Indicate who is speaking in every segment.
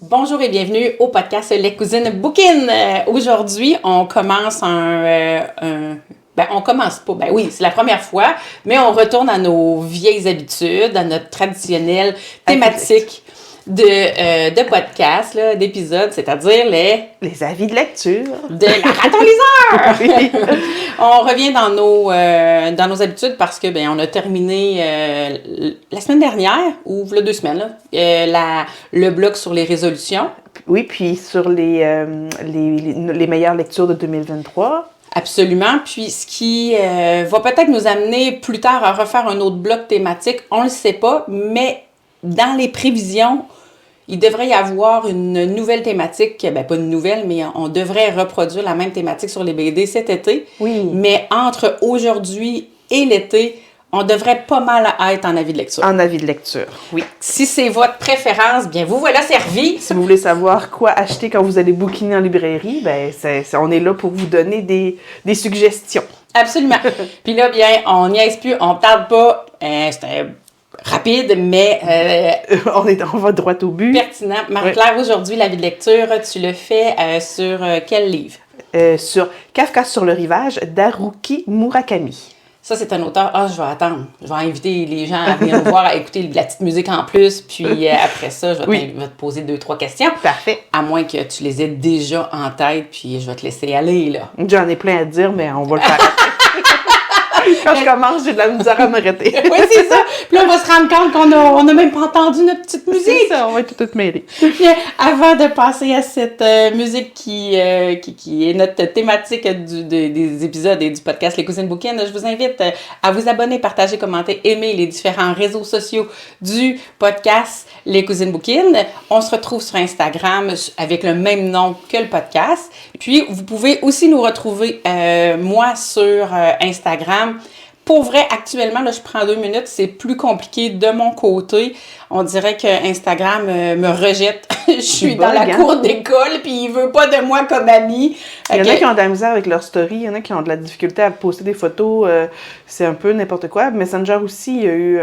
Speaker 1: Bonjour et bienvenue au podcast Les Cousines Bouquines. Aujourd'hui, on commence on commence pas, oui, c'est la première fois, mais on retourne à nos vieilles habitudes, à notre traditionnelle thématique de podcast, là, d'épisodes, c'est-à-dire
Speaker 2: les avis de lecture
Speaker 1: de la raton liseur. Oui. On revient dans nos habitudes parce que on a terminé la semaine dernière ou il y a 2 semaines là, le blog sur les résolutions.
Speaker 2: Oui, puis sur les meilleures lectures de 2023.
Speaker 1: Absolument. Puis, ce qui va peut-être nous amener plus tard à refaire un autre bloc thématique, on le sait pas, mais dans les prévisions, il devrait y avoir une nouvelle thématique, pas une nouvelle, mais on devrait reproduire la même thématique sur les BD cet été.
Speaker 2: Oui.
Speaker 1: Mais entre aujourd'hui et l'été, on devrait pas mal être en avis de lecture.
Speaker 2: En avis de lecture, oui.
Speaker 1: Si c'est votre préférence, bien vous voilà servi.
Speaker 2: Si vous voulez savoir quoi acheter quand vous allez bouquiner en librairie, on est là pour vous donner des suggestions.
Speaker 1: Absolument. Puis là, on niaise plus, on tarde pas. C'était rapide, mais
Speaker 2: on va droit au but.
Speaker 1: Pertinent. Marie-Claire, aujourd'hui, l'avis de lecture, tu le fais sur quel livre?
Speaker 2: Sur Kafka sur le rivage d'Haruki Murakami.
Speaker 1: Ça, c'est un auteur. Je vais attendre. Je vais inviter les gens à venir me voir, à écouter de la petite musique en plus. Puis après ça, je vais te poser 2-3 questions.
Speaker 2: Parfait.
Speaker 1: À moins que tu les aies déjà en tête, puis je vais te laisser aller, là.
Speaker 2: J'en ai plein à dire, mais on va le faire. Quand je commence, j'ai de la misère à m'arrêter.
Speaker 1: Oui, c'est ça. Puis là, on va se rendre compte qu'on n'a même pas entendu notre petite musique.
Speaker 2: C'est ça, on va être tout mêlés.
Speaker 1: Bien, avant de passer à cette musique qui est notre thématique des épisodes et du podcast Les Cousines Bouquines, je vous invite à vous abonner, partager, commenter, aimer les différents réseaux sociaux du podcast Les Cousines Bouquines. On se retrouve sur Instagram avec le même nom que le podcast. Puis, vous pouvez aussi nous retrouver, moi, sur Instagram. Pour vrai, actuellement, là, je prends 2 minutes, c'est plus compliqué de mon côté. On dirait que Instagram me rejette. Je suis dans la cour d'école, puis il veut pas de moi comme amie.
Speaker 2: Il y en a qui ont de la misère avec leur story, il y en a qui ont de la difficulté à poster des photos, c'est un peu n'importe quoi. Messenger aussi, il y a eu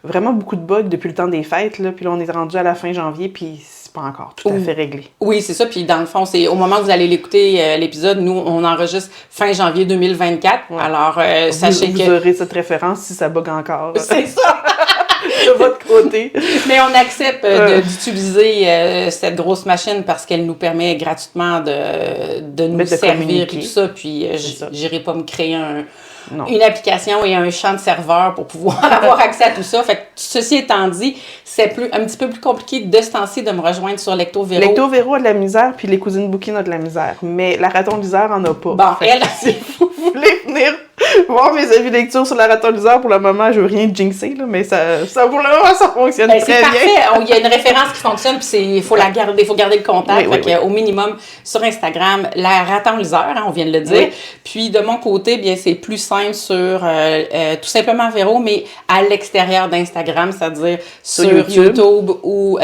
Speaker 2: vraiment beaucoup de bugs depuis le temps des fêtes, là, puis là, on est rendu à la fin janvier, puis c'est pas encore tout à fait réglé.
Speaker 1: Oui, c'est ça, puis dans le fond, c'est au moment où vous allez l'écouter, l'épisode, nous, on enregistre fin janvier 2024,
Speaker 2: ouais.
Speaker 1: Alors sachez que...
Speaker 2: Vous aurez cette référence si ça bug encore.
Speaker 1: C'est ça!
Speaker 2: De votre côté.
Speaker 1: Mais on accepte d'utiliser cette grosse machine parce qu'elle nous permet gratuitement de nous servir et tout ça. Puis j'irai pas me créer une application et un champ de serveur pour pouvoir avoir accès à tout ça. Fait que ceci étant dit, c'est un petit peu plus compliqué de ce temps-ci de me rejoindre sur Lecto Véro.
Speaker 2: Lecto Véro a de la misère, puis les Cousines Bouquines ont de la misère. Mais la raton liseur en a pas.
Speaker 1: Bon,
Speaker 2: si vous voulez venir voir mes avis de lecture sur la raton liseur, pour le moment, je veux rien jinxer, là, mais ça pour le moment, ça fonctionne très bien.
Speaker 1: C'est parfait. Il y a une référence qui fonctionne, puis il faut la garder, il faut garder le contact.
Speaker 2: Oui.
Speaker 1: Au minimum, sur Instagram, la raton liseur, on vient de le dire. Oui. Puis de mon côté, bien c'est plus simple sur tout simplement Véro, mais à l'extérieur d'Instagram, c'est-à-dire sur YouTube ou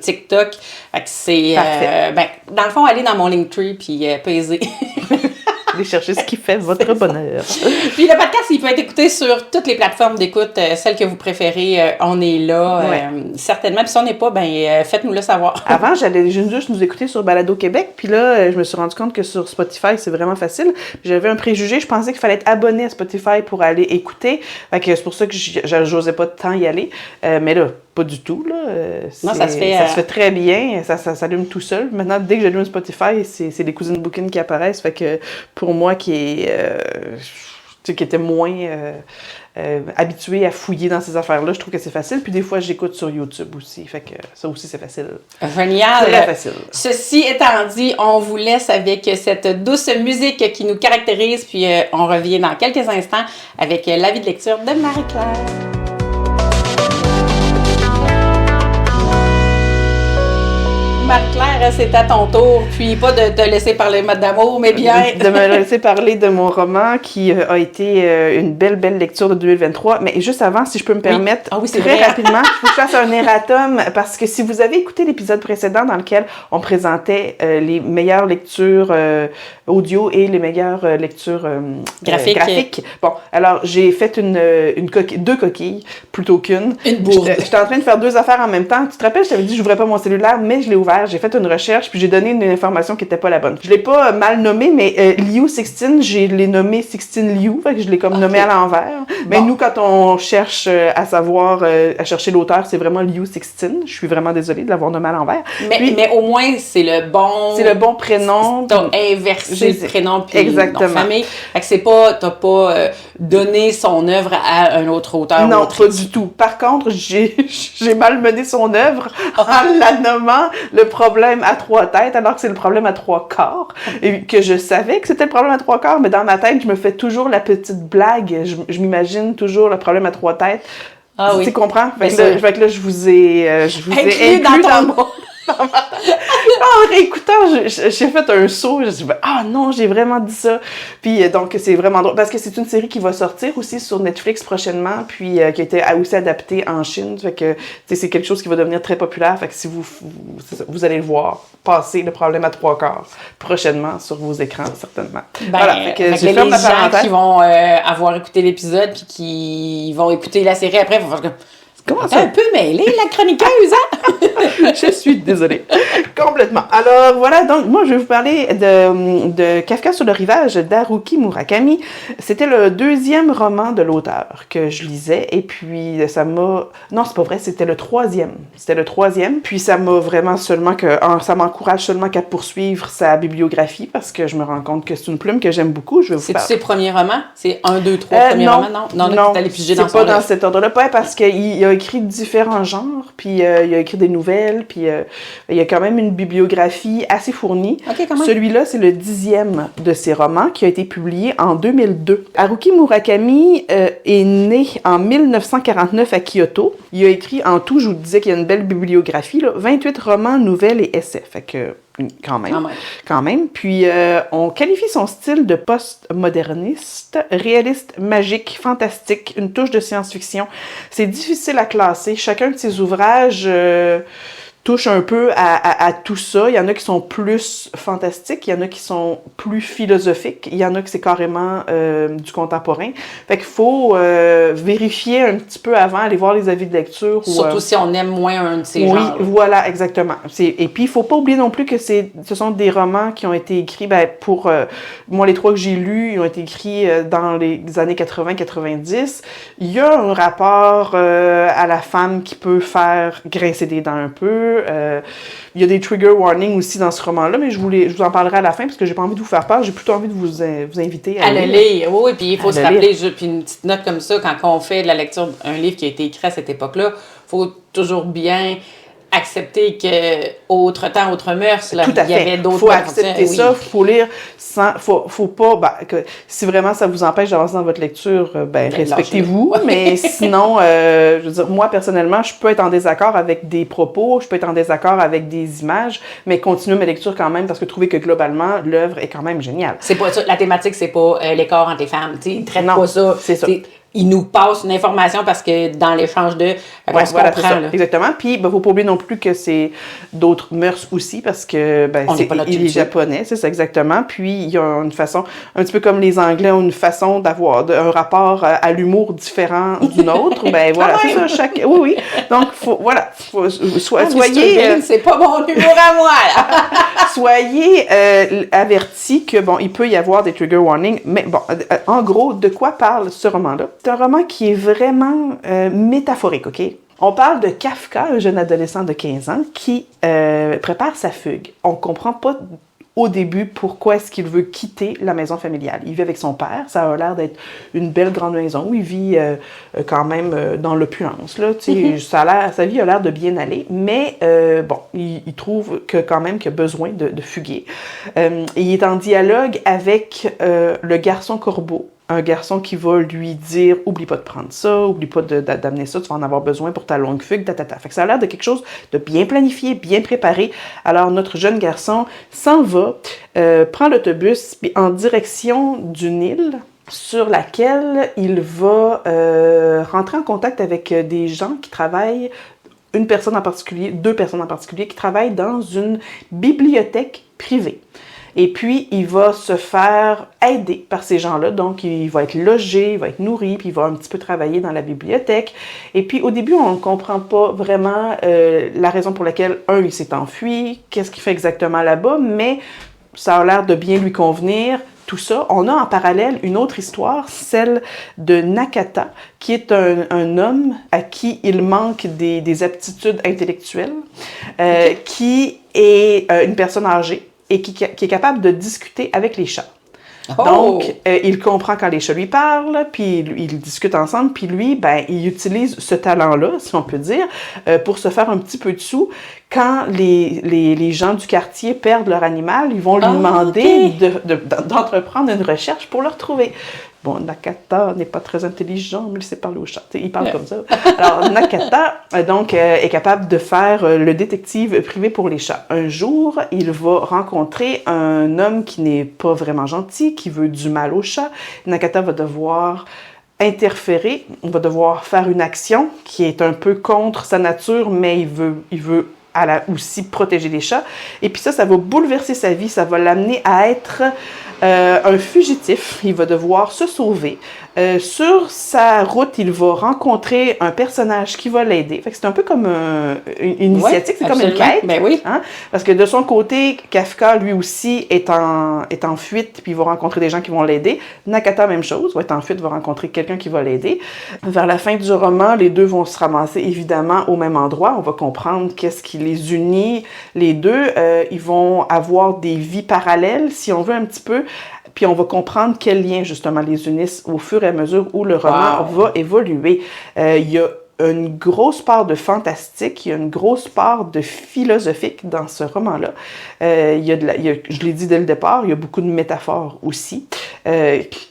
Speaker 1: TikTok. Fait que c'est dans le fond, aller dans mon Linktree puis peser.
Speaker 2: Allez chercher ce qui fait votre bonheur.
Speaker 1: Puis le podcast, il peut être écouté sur toutes les plateformes d'écoute, celles que vous préférez. On est là, certainement. Puis si on n'est pas, faites-nous le savoir.
Speaker 2: Avant, j'allais juste nous écouter sur Balado Québec. Puis là, je me suis rendu compte que sur Spotify, c'est vraiment facile. J'avais un préjugé. Je pensais qu'il fallait être abonné à Spotify pour aller écouter. Fait que c'est pour ça que j'osais pas tant y aller. Mais là, pas du tout, là.
Speaker 1: Non, ça se fait
Speaker 2: très bien. Ça s'allume tout seul. Maintenant, dès que j'allume Spotify, c'est les Cousines Bouquines qui apparaissent. Fait que pour moi, qui était moins habitué à fouiller dans ces affaires-là, je trouve que c'est facile. Puis des fois, j'écoute sur YouTube aussi. Fait que ça aussi, c'est facile.
Speaker 1: Génial!
Speaker 2: Très facile.
Speaker 1: Ceci étant dit, on vous laisse avec cette douce musique qui nous caractérise. Puis on revient dans quelques instants avec l'avis de lecture de Marie-Claire. Marie-Claire, c'est à ton tour, puis pas de te laisser parler mode d'amour, mais bien...
Speaker 2: De me laisser parler de mon roman qui a été une belle lecture de 2023. Mais juste avant, si je peux me permettre, très rapidement, il faut que je fasse un erratum, parce que si vous avez écouté l'épisode précédent dans lequel on présentait les meilleures lectures audio et les meilleures lectures graphiques. Bon, alors j'ai fait deux coquilles plutôt qu'une.
Speaker 1: Une bourde.
Speaker 2: J'étais en train de faire deux affaires en même temps. Tu te rappelles, je t'avais dit que j'ouvrais pas mon cellulaire, mais je l'ai ouvert. J'ai fait une recherche, puis j'ai donné une information qui était pas la bonne. Je l'ai pas mal nommé, mais Liu 16, je l'ai nommé 16 Liu, fait que je l'ai comme nommé à l'envers. Mais nous, quand on cherche à savoir, à chercher l'auteur, c'est vraiment Liu 16. Je suis vraiment désolée de l'avoir nommé à l'envers.
Speaker 1: Mais au moins, c'est le bon...
Speaker 2: C'est le bon prénom.
Speaker 1: T'as inversé le prénom puis
Speaker 2: exactement.
Speaker 1: Nom de famille. Fait que t'as pas donné son œuvre à un autre auteur.
Speaker 2: Non, pas du tout. Par contre, j'ai mal mené son œuvre en la nommant le problème à 3 têtes, alors que c'est le problème à 3 corps. Et que je savais que c'était le problème à 3 corps, mais dans ma tête, je me fais toujours la petite blague. Je m'imagine toujours le problème à 3 têtes.
Speaker 1: Ah oui.
Speaker 2: Tu comprends? Fait que là, je vous ai inclus dans mon... En réécoutant, j'ai fait un saut, je me suis dit, ah non, j'ai vraiment dit ça. Puis donc, c'est vraiment drôle, parce que c'est une série qui va sortir aussi sur Netflix prochainement, puis qui a été aussi adaptée en Chine, fait que c'est quelque chose qui va devenir très populaire, fait que si vous allez le voir passer, le problème à 3 quarts, prochainement sur vos écrans, certainement.
Speaker 1: Voilà, fait que les gens qui vont avoir écouté l'épisode, puis qui vont écouter la série après, vont faire comment ça? Un peu mêlée, la chroniqueuse, hein?
Speaker 2: Je suis désolée. Complètement. Alors, voilà, donc, moi, je vais vous parler de Kafka sur le rivage d'Haruki Murakami. C'était le 2e roman de l'auteur que je lisais, et puis ça m'a... Non, c'est pas vrai, c'était le 3e. C'était le 3e, puis ça m'a vraiment ça m'encourage seulement qu'à poursuivre sa bibliographie, parce que je me rends compte que c'est une plume que j'aime beaucoup. Je vais vous parler.
Speaker 1: C'est ses premiers romans? C'est 1, 2, 3 premiers romans? Non, t'allais piger dans son
Speaker 2: c'est pas dans cet ordre-là. Pas parce qu'il a écrit différents genres, puis il a écrit des nouvelles, puis il y a quand même une bibliographie assez fournie.
Speaker 1: Okay, quand même.
Speaker 2: Celui-là, c'est le 10e de ses romans qui a été publié en 2002. Haruki Murakami est né en 1949 à Kyoto. Il a écrit en tout, je vous disais qu'il y a une belle bibliographie, là, 28 romans, nouvelles et essais. Fait que quand même. Puis, on qualifie son style de post-moderniste, réaliste, magique, fantastique, une touche de science-fiction. C'est difficile à classer. Chacun de ses ouvrages touche un peu à tout ça. Il y en a qui sont plus fantastiques, il y en a qui sont plus philosophiques, il y en a qui c'est carrément du contemporain. Fait qu'il faut vérifier un petit peu avant, aller voir les avis de lecture.
Speaker 1: Surtout si on aime moins un de ces genres.
Speaker 2: Oui, voilà, exactement. Et puis, il faut pas oublier non plus que ce sont des romans qui ont été écrits, pour... moi, les 3 que j'ai lus, ils ont été écrits dans les années 80-90. Il y a un rapport à la femme qui peut faire grincer des dents un peu. Il y a des trigger warnings aussi dans ce roman-là, mais je vous en parlerai à la fin parce que j'ai pas envie de vous faire peur, j'ai plutôt envie de vous inviter à
Speaker 1: le lire. Oui, puis il faut se rappeler, puis une petite note comme ça, quand on fait de la lecture d'un livre qui a été écrit à cette époque-là, il faut toujours bien accepter que autre temps, autre mœurs, là,
Speaker 2: tout à fait.
Speaker 1: Il y avait d'autres...
Speaker 2: Faut accepter ça, faut lire sans... Faut pas... si vraiment ça vous empêche d'avancer dans votre lecture, respectez-vous, mais sinon, je veux dire, moi, personnellement, je peux être en désaccord avec des propos, je peux être en désaccord avec des images, mais continuer ma lecture quand même, parce que trouver que globalement, l'œuvre est quand même géniale.
Speaker 1: C'est pas ça, la thématique, c'est pas l'écart entre les femmes, tu sais, ils traitent pas ça.
Speaker 2: C'est ça.
Speaker 1: Il nous passe une information parce que dans l'échange on se comprend. Là.
Speaker 2: Exactement. Puis, faut pas oublier non plus que c'est d'autres mœurs aussi parce que il est japonais, c'est ça exactement. Puis, il y a une façon, un petit peu comme les Anglais ont une façon d'avoir un rapport à l'humour différent d'une autre. Voilà, c'est ça. Oui. Donc, soyez...
Speaker 1: c'est pas mon humour à moi, là.
Speaker 2: Soyez avertis que, il peut y avoir des trigger warnings. Mais en gros, de quoi parle ce roman-là? C'est un roman qui est vraiment métaphorique, OK? On parle de Kafka, un jeune adolescent de 15 ans, qui prépare sa fugue. On comprend pas au début pourquoi est-ce qu'il veut quitter la maison familiale. Il vit avec son père, ça a l'air d'être une belle grande maison où il vit quand même dans l'opulence. Là, sa vie a l'air de bien aller, mais il trouve quand même qu'il a besoin de fuguer. Et il est en dialogue avec le garçon corbeau, un garçon qui va lui dire « Oublie pas de prendre ça, oublie pas d'amener ça, tu vas en avoir besoin pour ta longue fugue, ta. » Fait que ça a l'air de quelque chose de bien planifié, bien préparé. Alors, notre jeune garçon s'en va, prend l'autobus en direction d'une île sur laquelle il va rentrer en contact avec des gens qui travaillent, une personne en particulier, deux personnes en particulier, qui travaillent dans une bibliothèque privée. Et puis, il va se faire aider par ces gens-là. Donc, il va être logé, il va être nourri, puis il va un petit peu travailler dans la bibliothèque. Et puis, au début, on ne comprend pas vraiment la raison pour laquelle, il s'est enfui, qu'est-ce qu'il fait exactement là-bas, mais ça a l'air de bien lui convenir. Tout ça. On a en parallèle une autre histoire, celle de Nakata, qui est un homme à qui il manque des aptitudes intellectuelles, qui est une personne âgée et qui est capable de discuter avec les chats. Oh. Donc, il comprend quand les chats lui parlent, puis ils discutent ensemble, puis lui, il utilise ce talent-là, si on peut dire, pour se faire un petit peu de sous. Quand les gens du quartier perdent leur animal, ils vont lui demander d'entreprendre une recherche pour le retrouver. Bon, Nakata n'est pas très intelligent, mais il sait parler aux chats. Il parle comme ça. Alors, Nakata, donc, est capable de faire le détective privé pour les chats. Un jour, il va rencontrer un homme qui n'est pas vraiment gentil, qui veut du mal aux chats. Nakata va devoir interférer, on va devoir faire une action qui est un peu contre sa nature, mais il veut aussi protéger les chats. Et puis ça va bouleverser sa vie, ça va l'amener à être un fugitif. Il va devoir se sauver. Sur sa route, il va rencontrer un personnage qui va l'aider. Fait que c'est un peu comme une initiative, c'est comme une quête.
Speaker 1: Ben oui.
Speaker 2: Hein? Parce que de son côté, Kafka, lui aussi, est en fuite, puis il va rencontrer des gens qui vont l'aider. Nakata, même chose, va être en fuite, va rencontrer quelqu'un qui va l'aider. Vers la fin du roman, les deux vont se ramasser évidemment au même endroit. On va comprendre qu'est-ce qui les unit, les deux. Ils vont avoir des vies parallèles, si on veut un petit peu. Puis on va comprendre quels liens, justement, les unissent au fur et à mesure où le roman va évoluer. Il y a une grosse part de fantastique, il y a une grosse part de philosophique dans ce roman-là. Je l'ai dit dès le départ, il y a beaucoup de métaphores aussi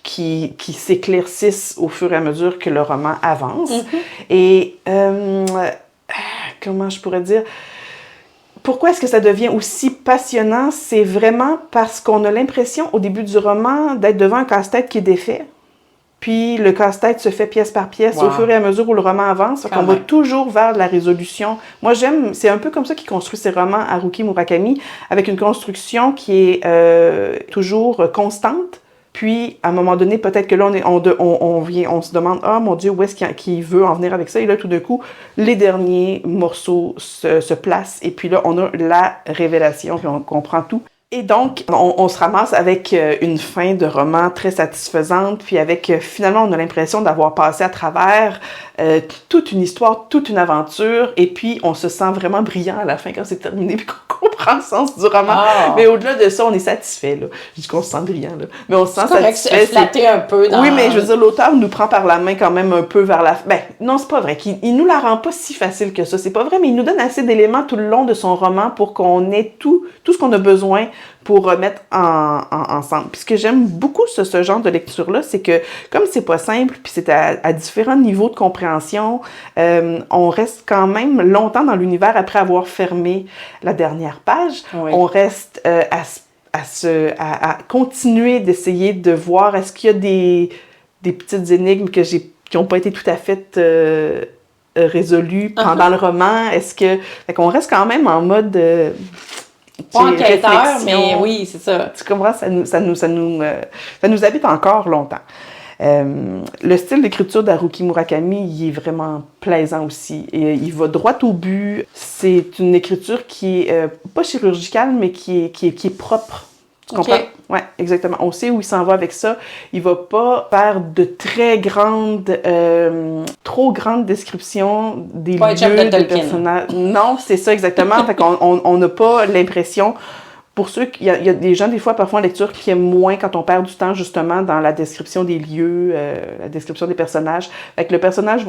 Speaker 2: qui s'éclaircissent au fur et à mesure que le roman avance. Mm-hmm. Et comment je pourrais dire... Pourquoi est-ce que ça devient aussi passionnant? C'est vraiment parce qu'on a l'impression, au début du roman, d'être devant un casse-tête qui est défait. Puis le casse-tête se fait pièce par pièce au fur et à mesure où le roman avance. On va toujours vers la résolution. Moi, c'est un peu comme ça qu'il construit ses romans, Haruki Murakami, avec une construction qui est toujours constante. Puis, à un moment donné, peut-être que là, on se demande « Ah, mon Dieu, où est-ce qu'il veut en venir avec ça? » Et là, tout d'un coup, les derniers morceaux se placent. Et puis là, on a la révélation, puis on comprend tout. Et donc, on se ramasse avec une fin de roman très satisfaisante, puis avec, finalement, on a l'impression d'avoir passé à travers toute une histoire, toute une aventure, et puis on se sent vraiment brillant à la fin quand c'est terminé, puis qu'on comprend le sens du roman. Oh. Mais au-delà de ça, on est satisfait, là. Je dis qu'on se sent brillant, là. Mais on se sent satisfait.
Speaker 1: C'est flatté un peu dans...
Speaker 2: Oui, mais je veux dire, l'auteur nous prend par la main quand même un peu vers la... non, c'est pas vrai. Il nous la rend pas si facile que ça. C'est pas vrai, mais il nous donne assez d'éléments tout le long de son roman pour qu'on ait tout ce qu'on a besoin pour remettre ensemble. Puis ce que j'aime beaucoup ce genre de lecture-là, c'est que comme c'est pas simple, puis c'est à différents niveaux de compréhension, on reste quand même longtemps dans l'univers après avoir fermé la dernière page. Oui. On reste à continuer d'essayer de voir est-ce qu'il y a des petites énigmes qui n'ont pas été tout à fait résolues pendant le roman. Fait qu'on reste quand même en mode...
Speaker 1: pas enquêteur, mais oui, c'est ça.
Speaker 2: Tu comprends? Ça nous habite encore longtemps. Le style d'écriture d'Haruki Murakami, il est vraiment plaisant aussi. Et, il va droit au but. C'est une écriture qui est pas chirurgicale, mais qui est propre. Tu comprends? Okay. Ouais, exactement. On sait où il s'en va avec ça. Il va pas faire de trop grandes descriptions des lieux, des personnages. Non, c'est ça exactement. Fait qu'on n'a pas l'impression pour ceux il y a des gens, des fois, parfois en lecture, qui aiment moins quand on perd du temps, justement, dans la description des lieux, la description des personnages. Fait que le personnage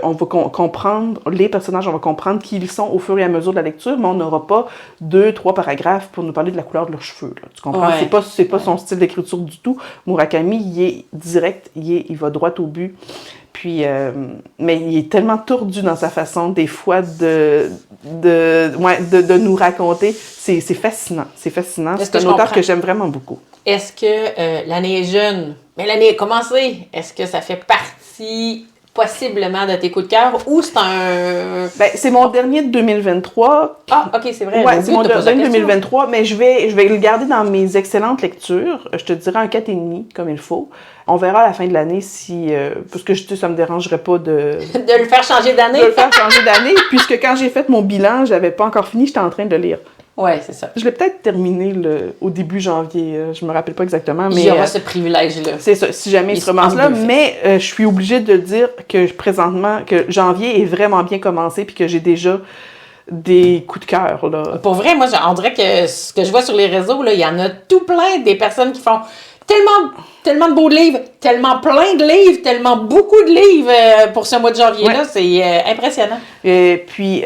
Speaker 2: on va comprendre, les personnages, on va comprendre qui ils sont au fur et à mesure de la lecture, mais on n'aura pas 2-3 paragraphes pour nous parler de la couleur de leurs cheveux, là. Tu comprends?
Speaker 1: Ouais.
Speaker 2: C'est pas son style d'écriture du tout. Murakami, il est direct, il va droit au but. Puis, mais il est tellement tordu dans sa façon, des fois, de nous raconter. C'est fascinant. C'est fascinant. C'est un auteur que j'aime vraiment beaucoup.
Speaker 1: Est-ce que l'année est jeune, mais l'année a commencé? Est-ce que ça fait partie possiblement de tes coups de cœur ou c'est un...
Speaker 2: Ben, c'est mon dernier de 2023.
Speaker 1: Ah, OK, c'est vrai.
Speaker 2: Ouais, c'est mon dernier de 2023, mais je vais le garder dans mes excellentes lectures. Je te dirais un 4,5, comme il faut. On verra à la fin de l'année si... parce que ça me dérangerait pas de...
Speaker 1: de le faire changer d'année.
Speaker 2: De le faire changer d'année, puisque quand j'ai fait mon bilan, j'avais pas encore fini, j'étais en train de le lire.
Speaker 1: Oui, c'est ça.
Speaker 2: Je l'ai peut-être terminé au début janvier, je me rappelle pas exactement, mais...
Speaker 1: J'aurai ce privilège-là.
Speaker 2: C'est ça, si jamais il se romance là, mais je suis obligée de dire que présentement, que janvier est vraiment bien commencé, puis que j'ai déjà des coups de cœur, là.
Speaker 1: Pour vrai, moi, on dirait que ce que je vois sur les réseaux, là, il y en a tout plein des personnes qui font tellement de beaux livres, tellement plein de livres, tellement beaucoup de livres pour ce mois de janvier-là. Ouais. C'est impressionnant.
Speaker 2: Et puis,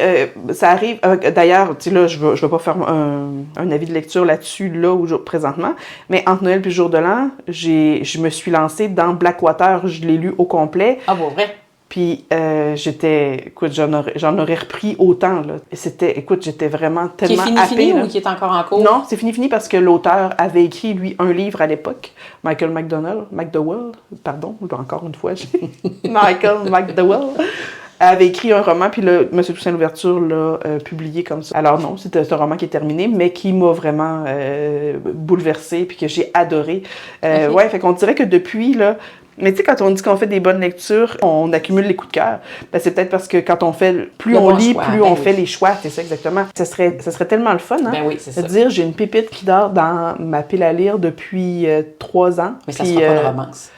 Speaker 2: ça arrive... d'ailleurs, tu sais, là, je vais pas faire un avis de lecture là-dessus, là, présentement, mais entre Noël et le jour de l'an, je me suis lancée dans Blackwater. Je l'ai lu au complet.
Speaker 1: Ah, bon, vrai?
Speaker 2: Puis, écoute, j'en aurais repris autant, là. J'étais vraiment tellement happée.
Speaker 1: Qui est fini ou qui est encore en cours?
Speaker 2: Non, c'est fini parce que l'auteur avait écrit, lui, un livre à l'époque. Michael McDowell, pardon, encore une fois, Michael McDowell avait écrit un roman, puis là, M. Toussaint Louverture l'a publié comme ça. Alors non, c'est un roman qui est terminé, mais qui m'a vraiment bouleversée, puis que j'ai adoré. Okay. Ouais, fait qu'on dirait que depuis, là... Mais tu sais, quand on dit qu'on fait des bonnes lectures, on accumule les coups de cœur. Ben, c'est peut-être parce que quand on fait, plus on lit, plus on fait les choix. C'est ça, exactement. Ça serait tellement le fun, hein?
Speaker 1: Ben oui, c'est ça.
Speaker 2: De dire, j'ai une pépite qui dort dans ma pile à lire depuis 3 ans.
Speaker 1: Mais ça sera pas une romance.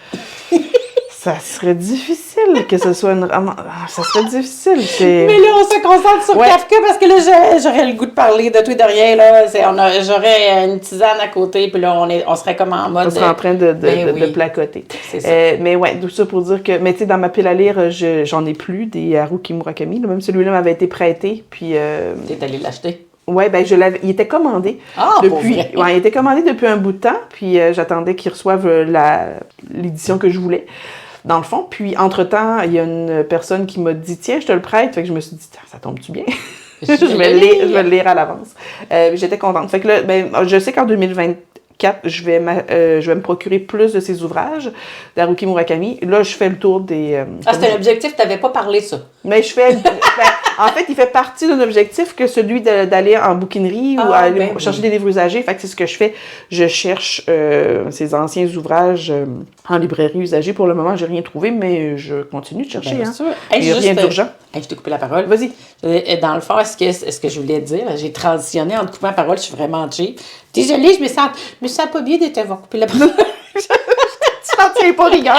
Speaker 2: Ça serait difficile que ce soit une romance. Ça serait difficile.
Speaker 1: Mais là, on se concentre sur Kafka parce que là, j'aurais le goût de parler de tout et de rien. Là. J'aurais une tisane à côté, puis là, on serait comme en mode...
Speaker 2: On serait en train de placoter.
Speaker 1: C'est ça.
Speaker 2: Mais ouais, tout ça pour dire que... Mais tu sais, dans ma pile à lire, j'en ai plus des Haruki Murakami. Là, même celui-là m'avait été prêté, puis...
Speaker 1: T'es allé l'acheter?
Speaker 2: Oui, ben il était commandé.
Speaker 1: Ah,
Speaker 2: depuis. Ouais, il était commandé depuis un bout de temps, puis j'attendais qu'il reçoive l'édition que je voulais. Dans le fond, puis entre-temps, il y a une personne qui m'a dit « Tiens, je te le prête », fait que je me suis dit « Ça tombe-tu bien? » Je vais le lire à l'avance. J'étais contente. Fait que là, ben, je sais qu'en 2024, je vais me procurer plus de ses ouvrages d'Haruki Murakami. Là, je fais le tour des...
Speaker 1: c'était l'objectif, tu n'avais pas parlé ça.
Speaker 2: Mais je fais... en fait, il fait partie d'un objectif que celui d'aller en bouquinerie ou aller chercher des livres usagés. Fait que c'est ce que je fais. Je cherche ces anciens ouvrages en librairie usagée. Pour le moment, j'ai rien trouvé, mais je continue de chercher.
Speaker 1: Bien
Speaker 2: hein.
Speaker 1: sûr.
Speaker 2: Il n'y a rien d'urgent.
Speaker 1: Je t'ai coupé la parole.
Speaker 2: Vas-y.
Speaker 1: Dans le fond, est-ce que je voulais dire, j'ai transitionné en te coupant la parole, je suis vraiment cheap. Désolée, je me sens pas bien de t'avoir coupé la parole.
Speaker 2: Tu n'en tiens pas rigueur.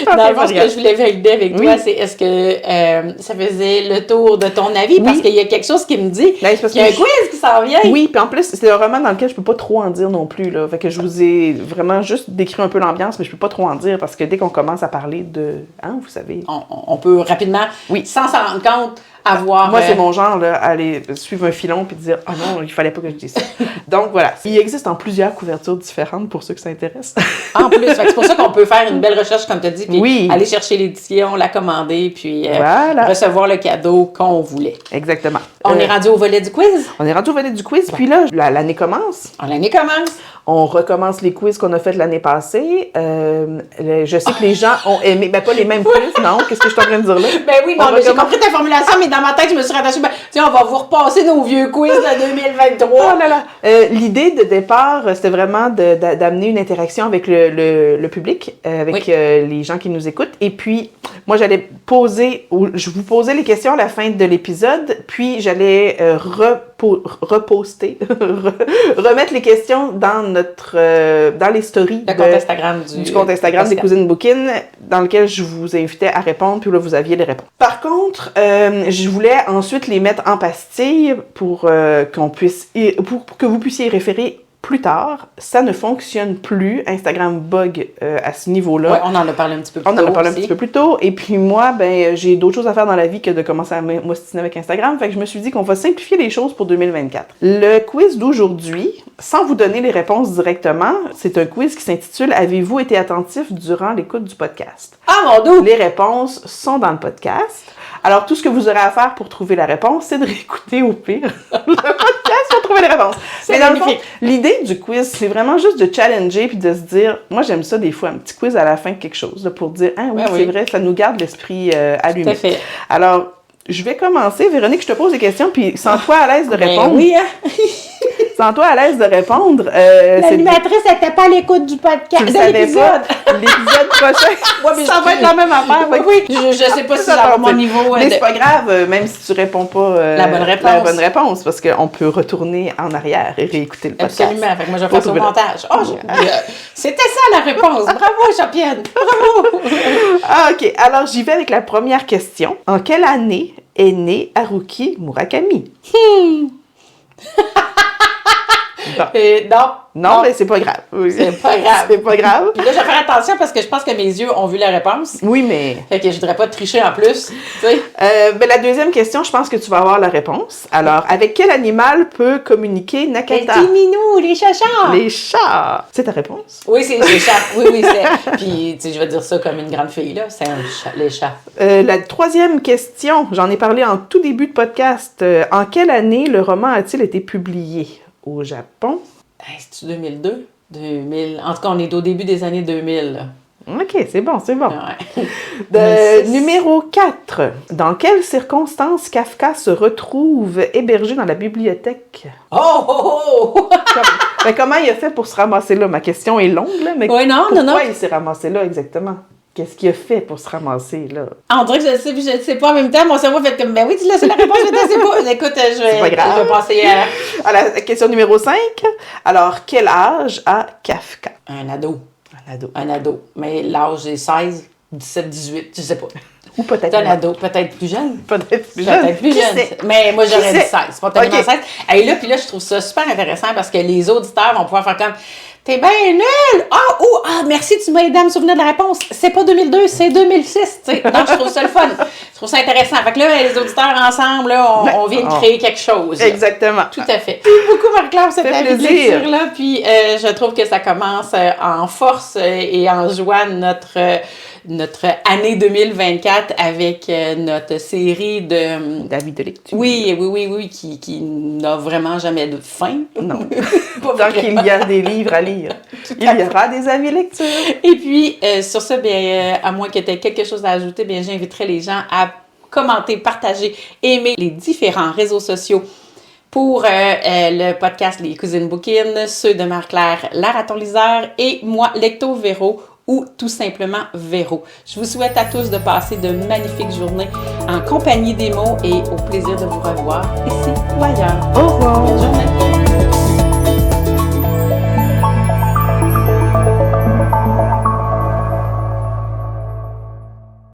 Speaker 1: Dans le fond, ce que je voulais valider avec toi, c'est est-ce que ça faisait le tour de ton avis? Parce qu'il y a quelque chose qui me dit qu'il y a un quiz qui s'en vient.
Speaker 2: Oui, puis en plus, c'est un roman dans lequel je peux pas trop en dire non plus. Là. Fait que je vous ai vraiment juste décrit un peu l'ambiance, mais je peux pas trop en dire parce que dès qu'on commence à parler de... Hein, vous savez...
Speaker 1: On peut rapidement, sans s'en rendre compte, avoir...
Speaker 2: Moi, c'est mon genre, là, aller suivre un filon puis dire « Ah non, il fallait pas que je dise ça. » Donc, voilà. Il existe en plusieurs couvertures différentes pour ceux que ça intéresse. En
Speaker 1: plus, c'est pour ça qu'on peut faire une belle recherche, comme tu as dit, puis aller chercher l'édition, la commander, puis recevoir le cadeau qu'on voulait.
Speaker 2: Exactement.
Speaker 1: On est rendu au volet du quiz?
Speaker 2: On est rendu au volet du quiz, puis là, l'année commence.
Speaker 1: L'année commence.
Speaker 2: On recommence les quiz qu'on a fait l'année passée. Je sais que les gens ont aimé... Ben, pas les mêmes quiz, non? Qu'est-ce que je suis en train de dire là?
Speaker 1: Ben oui, non, mais j'ai compris ta formulation, mais dans ma tête, je me suis rattachée... Ben, tiens, on va vous repasser nos vieux quiz de 2023.
Speaker 2: Oh là là! L'idée de départ, c'était vraiment d'amener une interaction avec le public, avec les gens qui nous écoutent. Et puis, moi, je vous posais les questions à la fin de l'épisode, puis j'allais reposter, remettre les questions dans dans les stories
Speaker 1: le compte Instagram
Speaker 2: du compte Instagram des Cousines Bookin, dans lequel je vous invitais à répondre, puis là, vous aviez les réponses. Par contre, je voulais ensuite les mettre en pastilles pour pour que vous puissiez y référer plus tard. Ça ne fonctionne plus. Instagram bug à ce niveau-là.
Speaker 1: Ouais, on en a parlé un petit peu plus tôt.
Speaker 2: On en a parlé un petit peu plus tôt. Et puis moi, j'ai d'autres choses à faire dans la vie que de commencer à m'ostiner avec Instagram. Fait que je me suis dit qu'on va simplifier les choses pour 2024. Le quiz d'aujourd'hui, sans vous donner les réponses directement, c'est un quiz qui s'intitule « Avez-vous été attentif durant l'écoute du podcast? »
Speaker 1: Ah, mon Dieu!
Speaker 2: Les réponses sont dans le podcast. Alors, tout ce que vous aurez à faire pour trouver la réponse, c'est de réécouter au pire le podcast pour trouver les réponses. Mais dans le fond, l'idée du quiz, c'est vraiment juste de challenger puis de se dire, moi j'aime ça des fois, un petit quiz à la fin de quelque chose, là, pour dire, ah oui, c'est vrai, ça nous garde l'esprit allumé.
Speaker 1: Tout à fait.
Speaker 2: Alors, je vais commencer. Véronique, je te pose des questions, puis sens-toi à l'aise de répondre.
Speaker 1: Oui, hein?
Speaker 2: Sens-toi à l'aise de répondre.
Speaker 1: L'animatrice n'était pas à l'écoute du podcast, de l'épisode.
Speaker 2: L'épisode prochain, ça va être la même affaire.
Speaker 1: Oui, je sais pas si ça va mon niveau.
Speaker 2: Mais c'est pas grave, même si tu réponds pas
Speaker 1: la bonne réponse.
Speaker 2: Parce qu'on peut retourner en arrière et réécouter le podcast.
Speaker 1: Absolument, fait que moi je vais faire ça au montage. C'était ça la réponse. Bravo, championne. Bravo.
Speaker 2: OK. Alors, j'y vais avec la première question. En quelle année est né Haruki Murakami? Non, mais c'est pas grave.
Speaker 1: C'est pas grave.
Speaker 2: C'est pas grave.
Speaker 1: Puis là, je vais faire attention parce que je pense que mes yeux ont vu la réponse.
Speaker 2: Oui, mais...
Speaker 1: Fait que je voudrais pas tricher en plus, tu sais.
Speaker 2: La deuxième question, je pense que tu vas avoir la réponse. Alors, avec quel animal peut communiquer Nakata?
Speaker 1: Les petits minous, les chats.
Speaker 2: Les chats. C'est ta réponse?
Speaker 1: Oui, c'est les chats. Oui, c'est... Puis, tu sais, je vais dire ça comme une grande fille, là. C'est un chat, les chats.
Speaker 2: La troisième question, j'en ai parlé en tout début de podcast. En quelle année le roman a-t-il été publié? Au Japon.
Speaker 1: C'est-tu 2002? 2000. En tout cas, on est au début des années 2000. Là.
Speaker 2: OK, c'est bon.
Speaker 1: Ouais.
Speaker 2: Numéro 4. Dans quelles circonstances Kafka se retrouve hébergé dans la bibliothèque? Comment il a fait pour se ramasser là? Ma question est longue, là, mais pourquoi il s'est ramassé là exactement? Qu'est-ce qu'il a fait pour se ramasser, là?
Speaker 1: On dirait que je le sais, puis je ne sais pas. En même temps, mon cerveau fait comme, ben oui, tu l'as, c'est la réponse, je ne sais pas. Écoute, je vais passer
Speaker 2: à la question numéro 5. Alors, quel âge a Kafka?
Speaker 1: Un ado. Mais l'âge est 16, 17, 18, je ne sais pas.
Speaker 2: Ou peut-être
Speaker 1: un ado, peut-être plus jeune.
Speaker 2: Peut-être plus jeune.
Speaker 1: Mais moi, j'aurais dit 16, spontanément 16. Et là, puis là, je trouve ça super intéressant parce que les auditeurs vont pouvoir faire comme, t'es bien nul! Merci, tu m'as aidé à me souvenir de la réponse. C'est pas 2002, c'est 2006, tu sais. Donc, je trouve ça le fun. Je trouve ça intéressant. Fait que là, les auditeurs ensemble, là, on vient de créer quelque chose.
Speaker 2: Exactement.
Speaker 1: Tout à fait. Merci beaucoup, Marie-Claire, cette avis de lecture-là. Puis, je trouve que ça commence en force et en joie notre année 2024 avec notre série
Speaker 2: d'avis de lecture.
Speaker 1: Oui, qui n'a vraiment jamais de fin.
Speaker 2: Non. Tant qu'il y a des livres à lire, il y aura des avis lecture.
Speaker 1: Et puis, sur ça, à moins que tu aies quelque chose à ajouter, j'inviterai les gens à commenter, partager, aimer les différents réseaux sociaux pour le podcast Les Cousines Bookin, ceux de Marie-Claire, la raton liseur, et moi, Lecto Véro, ou tout simplement Véro. Je vous souhaite à tous de passer de magnifiques journées en compagnie des mots et au plaisir de vous revoir ici ou ailleurs.
Speaker 2: Au revoir.
Speaker 1: Bonne journée.